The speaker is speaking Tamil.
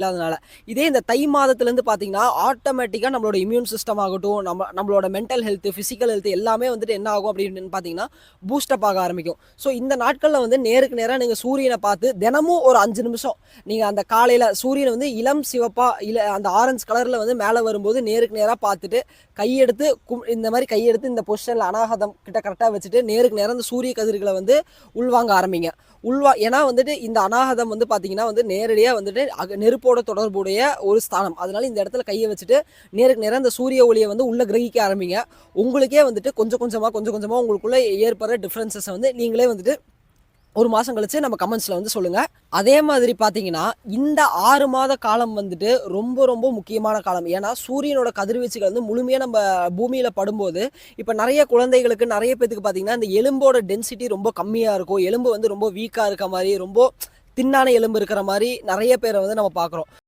இல்லாதனால. இதே இந்த தை மாதத்துலேருந்து பார்த்தீங்கன்னா, ஆட்டோமேட்டிக்கா நம்மளோட இம்யூன் சிஸ்டம் ஆகட்டும், நம்மளோட மென்டல் ஹெல்த், பிசிக்கல் ஹெல்த் எல்லாமே வந்துட்டு என்ன ஆகும் அப்படின்னு பார்த்தீங்கன்னா, பூஸ்டப் ஆக ஆரம்பிக்கும். ஸோ இந்த நாட்கள்ல வந்து நேருக்கு நேரா நீங்க சூரியன பார்த்து தினமும் ஒரு 5 நிமிஷம் நீங்க அந்த காலையில சூரியன் வந்து இளம் சிவப்பா, அந்த ஆரஞ்சு கலர்ல வந்து மேல வரும்போது நேருக்கு நேரா பார்த்துட்டு, கையெடுத்து இந்த மாரி கையெடுத்து இந்த பொசிஷன்ல அநாகதம் கிட்ட கரெக்ட்டா வச்சுட்டு, நேருக்கு நேரா இந்த சூரிய கதிர்கள வந்து உள்வாங்க ஆரம்பிங்க. ஏன்னா வந்துட்டு இந்த அநாகதம் வந்து பார்த்தீங்கன்னா வந்து நேரடியா வந்துட்டு நெருப்போட தொடர்புடைய ஒரு ஸ்தானம். அதனால இந்த இடத்துல கைய வச்சுட்டு நேருக்கு நேரா இந்த சூரிய ஒளிய வந்து உள்ள கிரகிக்க ஆரம்பிங்க. உங்களுக்கே வந்துட்டு கொஞ்சம் கொஞ்சமா உங்களுக்குள்ள ஏற்படுற டிஃபரன்ஸஸ வந்து நீங்களே வந்துட்டு 1 மாசம் கழிச்சு நம்ம கமெண்ட்ஸ்ல வந்து சொல்லுங்க. அதே மாதிரி பார்த்தீங்கன்னா, இந்த 6 மாத காலம் வந்துட்டு ரொம்ப ரொம்ப முக்கியமான காலம். ஏன்னா, சூரியனோட கதிர்வீச்சுகள் வந்து முழுமையா நம்ம பூமியில படும்போது, இப்ப நெறைய குழந்தைகளுக்கு, நெறைய பேத்துக்கு பார்த்தீங்கன்னா, இந்த எலும்போட டென்சிட்டி ரொம்ப கம்மியா இருக்கும். எலும்பு வந்து ரொம்ப வீக்கா இருக்க மாரி, ரொம்ப தின்னான எலும்பு இருக்கிற மாரி நெறைய பேர வந்து நம்ம பார்க்குறோம்.